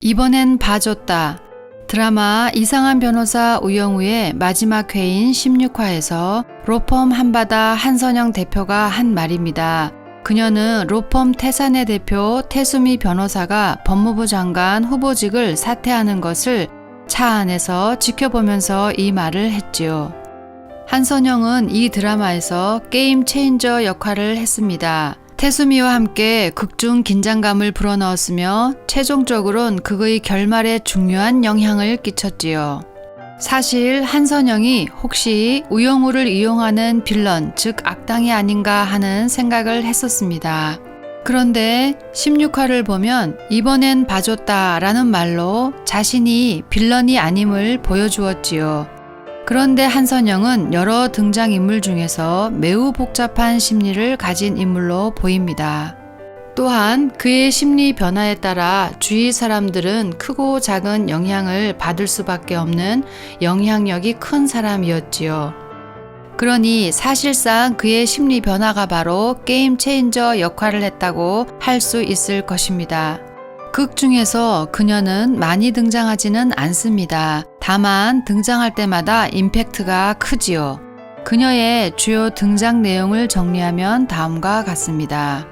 이번엔 봐줬다. 드라마 이상한 변호사 우영우의 마지막 회인 16화에서 로펌 한바다 한선영 대표가 한 말입니다. 그녀는 로펌 태산의 대표 태수미 변호사가 법무부 장관 후보직을 사퇴하는 것을 차 안에서 지켜보면서 이 말을 했지요. 한선영은 이 드라마에서 게임 체인저 역할을 했습니다. 태수미와 함께 극중 긴장감을 불어넣었으며 최종적으론 그의 결말에 중요한 영향을 끼쳤지요. 사실 한선영이 혹시 우영우를 이용하는 빌런, 즉 악당이 아닌가 하는 생각을 했었습니다. 그런데 16화를 보면 이번엔 봐줬다 라는 말로 자신이 빌런이 아님을 보여주었지요. 그런데 한선영은 여러 등장인물 중에서 매우 복잡한 심리를 가진 인물로 보입니다. 또한 그의 심리 변화에 따라 주위 사람들은 크고 작은 영향을 받을 수밖에 없는 영향력이 큰 사람이었지요. 그러니 사실상 그의 심리 변화가 바로 게임 체인저 역할을 했다고 할 수 있을 것입니다. 극 중에서 그녀는 많이 등장하지는 않습니다. 다만 등장할 때마다 임팩트가 크지요. 그녀의 주요 등장 내용을 정리하면 다음과 같습니다.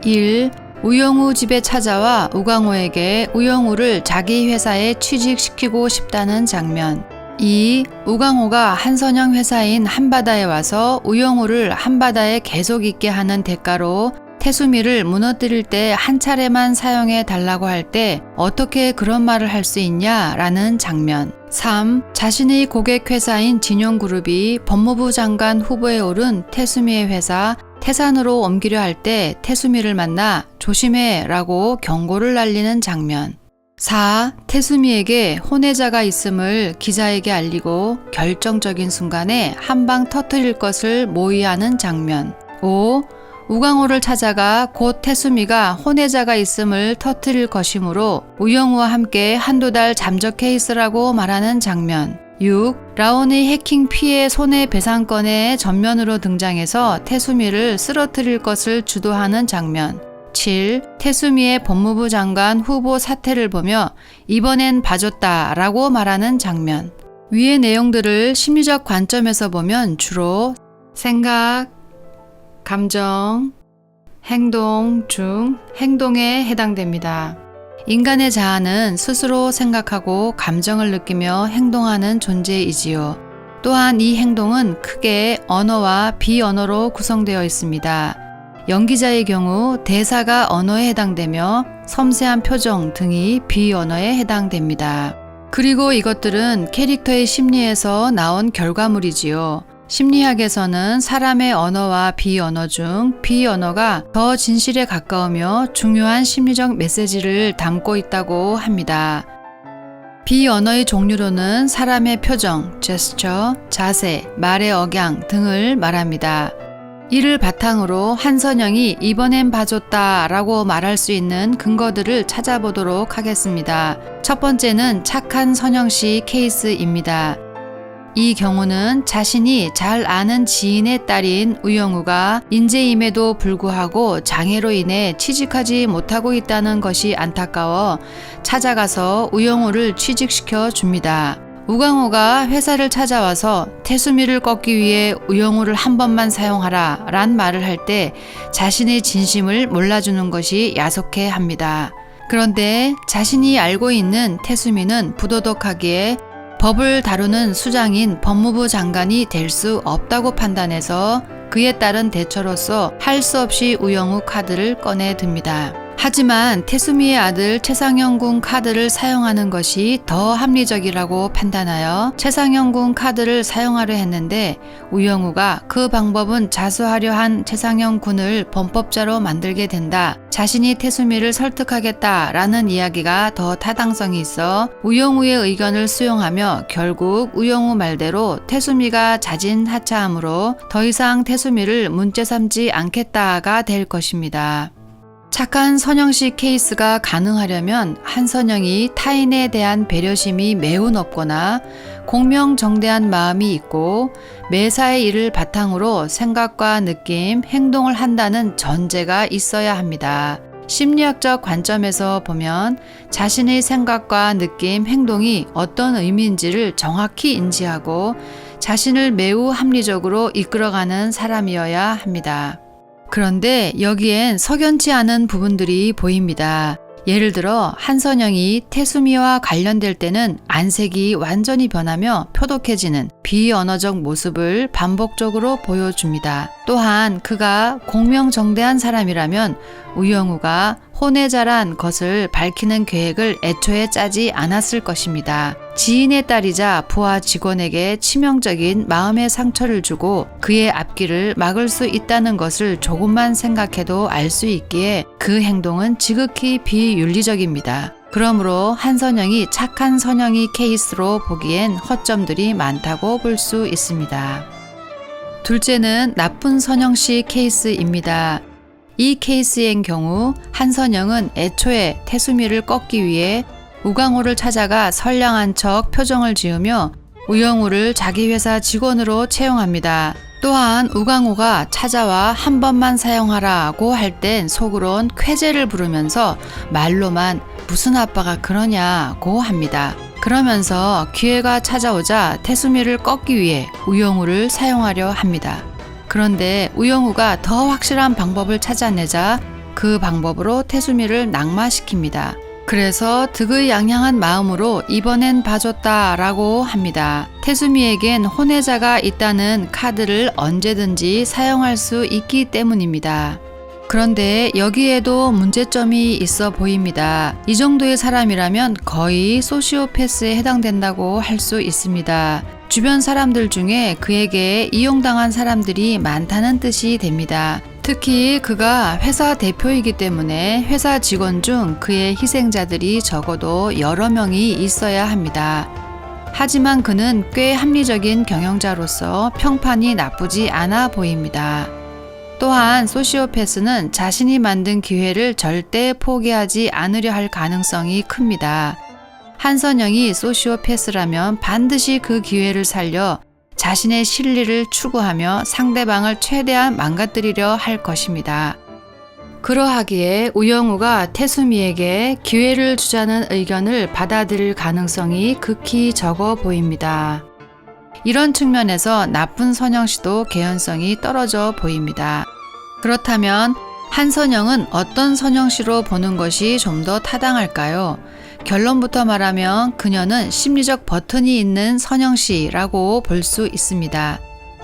1. 우영우 집에 찾아와 우광호에게 우영우를 자기 회사에 취직시키고 싶다는 장면. 2. 우광호가 한선영 회사인 한바다에 와서 우영우를 한바다에 계속 있게 하는 대가로 태수미를 무너뜨릴 때 한 차례만 사용해 달라고 할 때 어떻게 그런 말을 할 수 있냐라는 장면. 3. 자신의 고객 회사인 진용그룹이 법무부 장관 후보에 오른 태수미의 회사 태산으로 옮기려 할 때 태수미를 만나 조심해 라고 경고를 날리는 장면. 4. 태수미에게 혼외자가 있음을 기자에게 알리고 결정적인 순간에 한 방 터뜨릴 것을 모의하는 장면. 5. 우광호를 찾아가 곧 태수미가 혼외자가 있음을 터뜨릴 것이므로 우영우와 함께 한두 달 잠적해 있으라고 말하는 장면. 6. 라온의 해킹 피해 손해배상권의 전면으로 등장해서 태수미를 쓰러뜨릴 것을 주도하는 장면. 7. 태수미의 법무부 장관 후보 사퇴를 보며 이번엔 봐줬다 라고 말하는 장면. 위의 내용들을 심리적 관점에서 보면 주로 생각, 감정, 행동 중 행동에 해당됩니다. 인간의 자아는 스스로 생각하고 감정을 느끼며 행동하는 존재이지요. 또한 이 행동은 크게 언어와 비언어로 구성되어 있습니다. 연기자의 경우 대사가 언어에 해당되며 섬세한 표정 등이 비언어에 해당됩니다. 그리고 이것들은 캐릭터의 심리에서 나온 결과물이지요. 심리학에서는 사람의 언어와 비언어 중 비언어가 더 진실에 가까우며 중요한 심리적 메시지를 담고 있다고 합니다. 비언어의 종류로는 사람의 표정, 제스처, 자세, 말의 억양 등을 말합니다. 이를 바탕으로 한선영이 이번엔 봐줬다 라고 말할 수 있는 근거들을 찾아보도록 하겠습니다. 첫 번째는 착한 선영씨 케이스입니다. 이 경우는 자신이 잘 아는 지인의 딸인 우영우가 인재임에도 불구하고 장애로 인해 취직하지 못하고 있다는 것이 안타까워 찾아가서 우영우를 취직시켜 줍니다. 우광호가 회사를 찾아와서 태수미를 꺾기 위해 우영우를 한 번만 사용하라 란 말을 할 때 자신의 진심을 몰라주는 것이 야속해 합니다. 그런데 자신이 알고 있는 태수미는 부도덕하기에 법을 다루는 수장인 법무부 장관이 될 수 없다고 판단해서 그에 따른 대처로서 할 수 없이 우영우 카드를 꺼내 듭니다. 하지만 태수미의 아들 최상영 군 카드를 사용하는 것이 더 합리적이라고 판단하여 최상영 군 카드를 사용하려 했는데 우영우가 그 방법은 자수하려 한 최상영 군을 범법자로 만들게 된다. 자신이 태수미를 설득하겠다라는 이야기가 더 타당성이 있어 우영우의 의견을 수용하며 결국 우영우 말대로 태수미가 자진하차하므로 더 이상 태수미를 문제 삼지 않겠다가 될 것입니다. 착한 선영씨 케이스가 가능하려면 한선영이 타인에 대한 배려심이 매우 높거나 공명정대한 마음이 있고 매사의 일을 바탕으로 생각과 느낌, 행동을 한다는 전제가 있어야 합니다. 심리학적 관점에서 보면 자신의 생각과 느낌, 행동이 어떤 의미인지를 정확히 인지하고 자신을 매우 합리적으로 이끌어가는 사람이어야 합니다. 그런데 여기엔 석연치 않은 부분들이 보입니다. 예를 들어 한선영이 태수미와 관련될 때는 안색이 완전히 변하며 표독해지는 비언어적 모습을 반복적으로 보여줍니다. 또한 그가 공명정대한 사람이라면 우영우가 혼외자란 것을 밝히는 계획을 애초에 짜지 않았을 것입니다. 지인의 딸이자 부하 직원에게 치명적인 마음의 상처를 주고 그의 앞길을 막을 수 있다는 것을 조금만 생각해도 알 수 있기에 그 행동은 지극히 비윤리적입니다. 그러므로 한선영이 착한 선영이 케이스로 보기엔 허점들이 많다고 볼 수 있습니다. 둘째는 나쁜 선영씨 케이스입니다. 이 케이스의 경우 한선영은 애초에 태수미를 꺾기 위해 우광호를 찾아가 선량한 척 표정을 지으며 우영우를 자기 회사 직원으로 채용합니다. 또한 우광호가 찾아와 한 번만 사용하라고 할 땐 속으론 쾌재를 부르면서 말로만 무슨 아빠가 그러냐고 합니다. 그러면서 기회가 찾아오자 태수미를 꺾기 위해 우영우를 사용하려 합니다. 그런데 우영우가 더 확실한 방법을 찾아내자 그 방법으로 태수미를 낙마시킵니다. 그래서 득의양양한 마음으로 이번엔 봐줬다라고 합니다. 태수미에겐 혼외자가 있다는 카드를 언제든지 사용할 수 있기 때문입니다. 그런데 여기에도 문제점이 있어 보입니다. 이 정도의 사람이라면 거의 소시오패스에 해당된다고 할 수 있습니다. 주변 사람들 중에 그에게 이용당한 사람들이 많다는 뜻이 됩니다. 특히 그가 회사 대표이기 때문에 회사 직원 중 그의 희생자들이 적어도 여러 명이 있어야 합니다. 하지만 그는 꽤 합리적인 경영자로서 평판이 나쁘지 않아 보입니다. 또한 소시오패스는 자신이 만든 기회를 절대 포기하지 않으려 할 가능성이 큽니다. 한선영이 소시오패스라면 반드시 그 기회를 살려 자신의 실리를 추구하며 상대방을 최대한 망가뜨리려 할 것입니다. 그러하기에 우영우가 태수미에게 기회를 주자는 의견을 받아들일 가능성이 극히 적어 보입니다. 이런 측면에서 나쁜 선영씨도 개연성이 떨어져 보입니다. 그렇다면 한선영은 어떤 선영씨로 보는 것이 좀 더 타당할까요? 결론부터 말하면 그녀는 심리적 버튼이 있는 선영씨라고 볼 수 있습니다.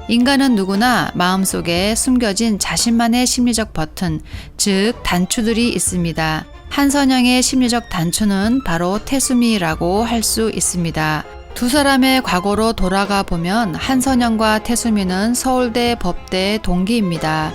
인간은 누구나 마음속에 숨겨진 자신만의 심리적 버튼, 즉 단추들이 있습니다. 한선영의 심리적 단추는 바로 태수미라고 할 수 있습니다. 두 사람의 과거로 돌아가 보면 한선영과 태수미는 서울대 법대 동기입니다.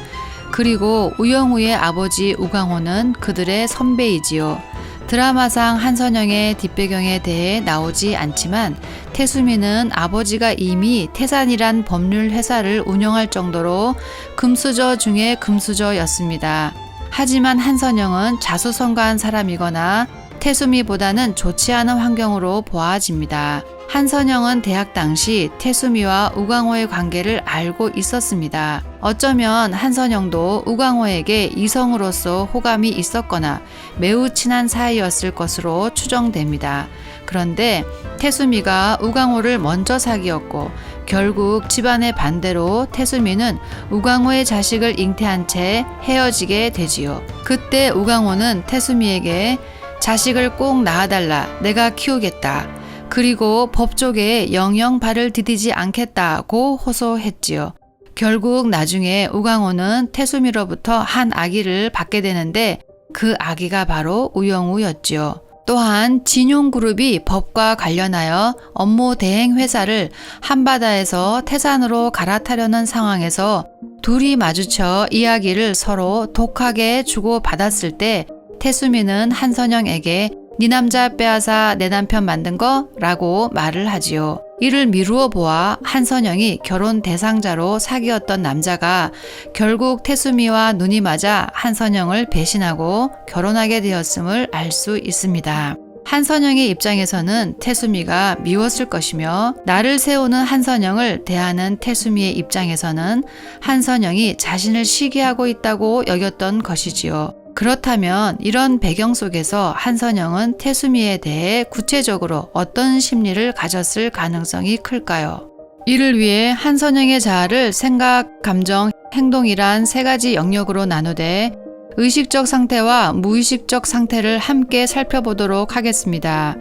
그리고 우영우의 아버지 우광호는 그들의 선배이지요. 드라마상 한선영의 뒷배경에 대해 나오지 않지만 태수미는 아버지가 이미 태산이란 법률 회사를 운영할 정도로 금수저 중에 금수저였습니다. 하지만 한선영은 자수성가한 사람이거나 태수미보다는 좋지 않은 환경으로 보아집니다. 한선영은 대학 당시 태수미와 우광호의 관계를 알고 있었습니다. 어쩌면 한선영도 우광호에게 이성으로서 호감이 있었거나 매우 친한 사이였을 것으로 추정됩니다. 그런데 태수미가 우광호를 먼저 사귀었고 결국 집안의 반대로 태수미는 우광호의 자식을 잉태한 채 헤어지게 되지요. 그때 우광호는 태수미에게 자식을 꼭 낳아달라, 내가 키우겠다. 그리고 법조계에 영영 발을 디디지 않겠다고 호소했지요. 결국 나중에 우광호는 태수미로부터 한 아기를 받게 되는데 그 아기가 바로 우영우였지요. 또한 진용그룹이 법과 관련하여 업무 대행 회사를 한바다에서 태산으로 갈아타려는 상황에서 둘이 마주쳐 이야기를 서로 독하게 주고받았을 때 태수미는 한선영에게 네 남자 빼앗아 내 남편 만든 거? 라고 말을 하지요. 이를 미루어 보아 한선영이 결혼 대상자로 사귀었던 남자가 결국 태수미와 눈이 맞아 한선영을 배신하고 결혼하게 되었음을 알 수 있습니다. 한선영의 입장에서는 태수미가 미웠을 것이며 나를 세우는 한선영을 대하는 태수미의 입장에서는 한선영이 자신을 시기하고 있다고 여겼던 것이지요. 그렇다면 이런 배경 속에서 한선영은 태수미에 대해 구체적으로 어떤 심리를 가졌을 가능성이 클까요? 이를 위해 한선영의 자아를 생각, 감정, 행동이란 세 가지 영역으로 나누되 의식적 상태와 무의식적 상태를 함께 살펴보도록 하겠습니다.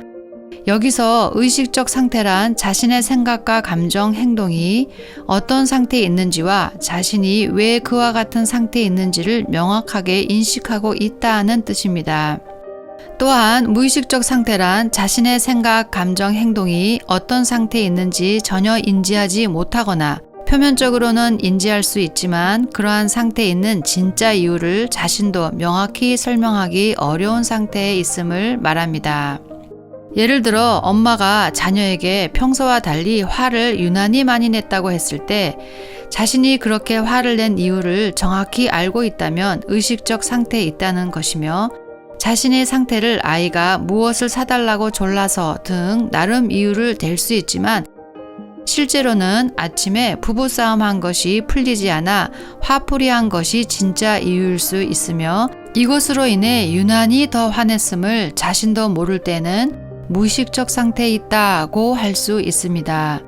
여기서 의식적 상태란 자신의 생각과 감정, 행동이 어떤 상태에 있는지와 자신이 왜 그와 같은 상태에 있는지를 명확하게 인식하고 있다는 뜻입니다. 또한 무의식적 상태란 자신의 생각, 감정, 행동이 어떤 상태에 있는지 전혀 인지하지 못하거나 표면적으로는 인지할 수 있지만 그러한 상태에 있는 진짜 이유를 자신도 명확히 설명하기 어려운 상태에 있음을 말합니다. 예를 들어 엄마가 자녀에게 평소와 달리 화를 유난히 많이 냈다고 했을 때 자신이 그렇게 화를 낸 이유를 정확히 알고 있다면 의식적 상태에 있다는 것이며 자신의 상태를 아이가 무엇을 사달라고 졸라서 등 나름 이유를 댈 수 있지만 실제로는 아침에 부부싸움 한 것이 풀리지 않아 화풀이한 것이 진짜 이유일 수 있으며 이것으로 인해 유난히 더 화냈음을 자신도 모를 때는 무의식적 상태에 있다고 할 수 있습니다.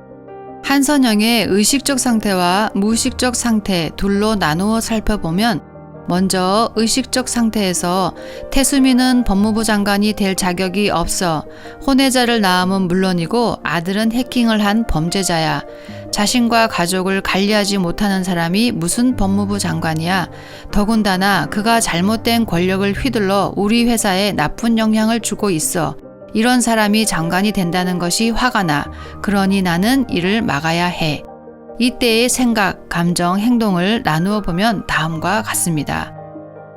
한선영의 의식적 상태와 무의식적 상태 둘로 나누어 살펴보면 먼저 의식적 상태에서 태수미는 법무부 장관이 될 자격이 없어 혼외자를 낳음은 물론이고 아들은 해킹을 한 범죄자야. 자신과 가족을 관리하지 못하는 사람이 무슨 법무부 장관이야. 더군다나 그가 잘못된 권력을 휘둘러 우리 회사에 나쁜 영향을 주고 있어. 이런 사람이 장관이 된다는 것이 화가 나. 그러니 나는 이를 막아야 해. 이때의 생각, 감정, 행동을 나누어 보면 다음과 같습니다.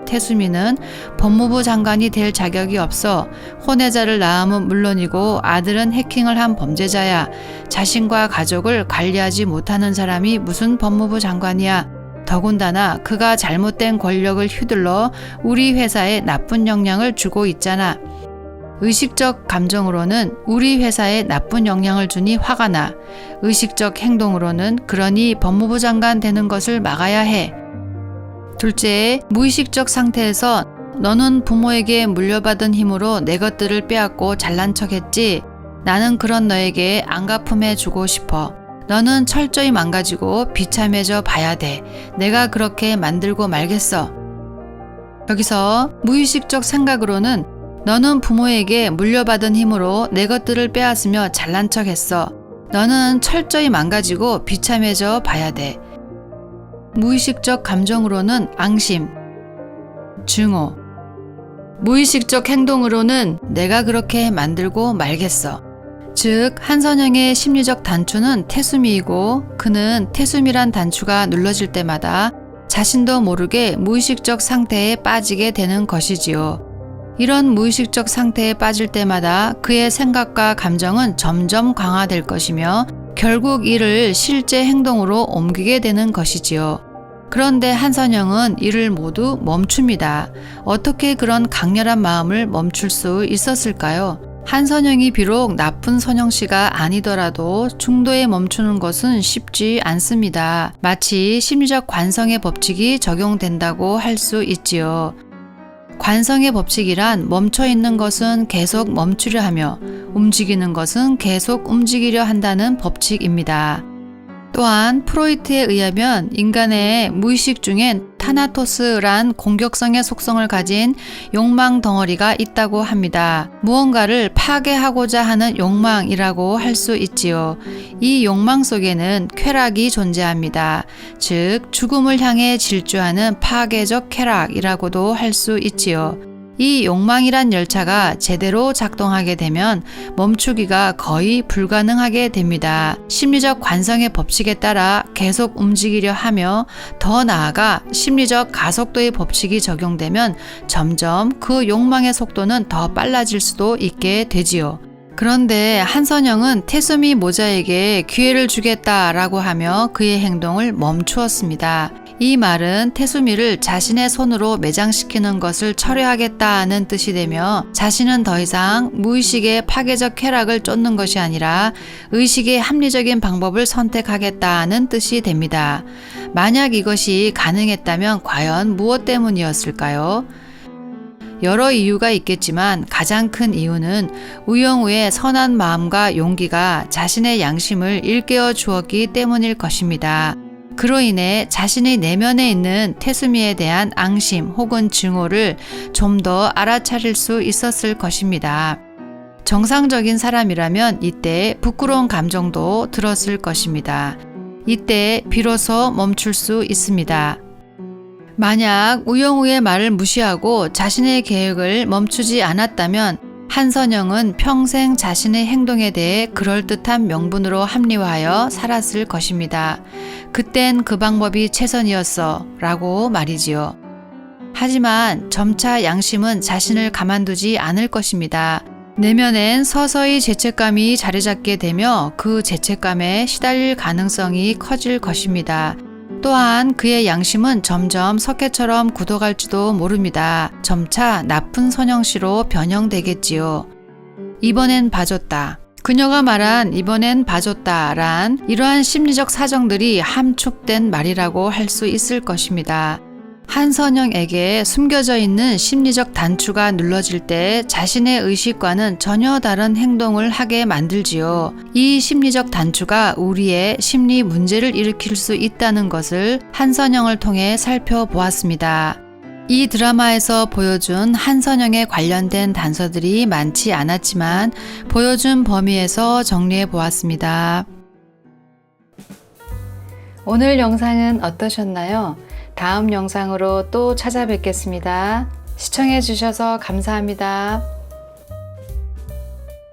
태수미는 법무부 장관이 될 자격이 없어 혼외자를 낳음은 물론이고 아들은 해킹을 한 범죄자야. 자신과 가족을 관리하지 못하는 사람이 무슨 법무부 장관이야. 더군다나 그가 잘못된 권력을 휘둘러 우리 회사에 나쁜 영향을 주고 있잖아. 의식적 감정으로는 우리 회사에 나쁜 영향을 주니 화가 나. 의식적 행동으로는 그러니 법무부 장관 되는 것을 막아야 해. 둘째, 무의식적 상태에서 너는 부모에게 물려받은 힘으로 내 것들을 빼앗고 잘난 척했지. 나는 그런 너에게 안갚음해 주고 싶어. 너는 철저히 망가지고 비참해져 봐야 돼. 내가 그렇게 만들고 말겠어. 여기서 무의식적 생각으로는 너는 부모에게 물려받은 힘으로 내 것들을 빼앗으며 잘난 척했어. 너는 철저히 망가지고 비참해져 봐야 돼. 무의식적 감정으로는 앙심, 증오. 무의식적 행동으로는 내가 그렇게 만들고 말겠어. 즉 한선영의 심리적 단추는 태수미이고 그는 태수미란 단추가 눌러질 때마다 자신도 모르게 무의식적 상태에 빠지게 되는 것이지요. 이런 무의식적 상태에 빠질 때마다 그의 생각과 감정은 점점 강화될 것이며 결국 이를 실제 행동으로 옮기게 되는 것이지요. 그런데 한선영은 이를 모두 멈춥니다. 어떻게 그런 강렬한 마음을 멈출 수 있었을까요? 한선영이 비록 나쁜 선영씨가 아니더라도 중도에 멈추는 것은 쉽지 않습니다. 마치 심리적 관성의 법칙이 적용된다고 할 수 있지요. 관성의 법칙이란 멈춰 있는 것은 계속 멈추려 하며 움직이는 것은 계속 움직이려 한다는 법칙입니다. 또한 프로이트에 의하면 인간의 무의식 중엔 타나토스란 공격성의 속성을 가진 욕망 덩어리가 있다고 합니다. 무언가를 파괴하고자 하는 욕망이라고 할 수 있지요. 이 욕망 속에는 쾌락이 존재합니다. 즉 죽음을 향해 질주하는 파괴적 쾌락이라고도 할 수 있지요. 이 욕망이란 열차가 제대로 작동하게 되면 멈추기가 거의 불가능하게 됩니다. 심리적 관성의 법칙에 따라 계속 움직이려 하며 더 나아가 심리적 가속도의 법칙이 적용되면 점점 그 욕망의 속도는 더 빨라질 수도 있게 되지요. 그런데 한선영은 태수미 모자에게 기회를 주겠다라고 하며 그의 행동을 멈추었습니다. 이 말은 태수미를 자신의 손으로 매장시키는 것을 철회하겠다는 뜻이 되며 자신은 더 이상 무의식의 파괴적 쾌락을 쫓는 것이 아니라 의식의 합리적인 방법을 선택하겠다는 뜻이 됩니다. 만약 이것이 가능했다면 과연 무엇 때문이었을까요? 여러 이유가 있겠지만 가장 큰 이유는 우영우의 선한 마음과 용기가 자신의 양심을 일깨워 주었기 때문일 것입니다. 그로 인해 자신의 내면에 있는 태수미에 대한 앙심 혹은 증오를 좀 더 알아차릴 수 있었을 것입니다. 정상적인 사람이라면 이때 부끄러운 감정도 들었을 것입니다. 이때 비로소 멈출 수 있습니다. 만약 우영우의 말을 무시하고 자신의 계획을 멈추지 않았다면 한선영은 평생 자신의 행동에 대해 그럴듯한 명분으로 합리화하여 살았을 것입니다. 그땐 그 방법이 최선이었어 라고 말이지요. 하지만 점차 양심은 자신을 가만두지 않을 것입니다. 내면엔 서서히 죄책감이 자리 잡게 되며 그 죄책감에 시달릴 가능성이 커질 것입니다. 또한 그의 양심은 점점 석회처럼 굳어갈지도 모릅니다. 점차 나쁜 선영씨로 변형되겠지요. 이번엔 봐줬다. 그녀가 말한 이번엔 봐줬다란 이러한 심리적 사정들이 함축된 말이라고 할 수 있을 것입니다. 한선영에게 숨겨져 있는 심리적 단추가 눌러질 때 자신의 의식과는 전혀 다른 행동을 하게 만들지요. 이 심리적 단추가 우리의 심리 문제를 일으킬 수 있다는 것을 한선영을 통해 살펴보았습니다. 이 드라마에서 보여준 한선영에 관련된 단서들이 많지 않았지만 보여준 범위에서 정리해 보았습니다. 오늘 영상은 어떠셨나요? 다음 영상으로 또 찾아뵙겠습니다. 시청해 주셔서 감사합니다.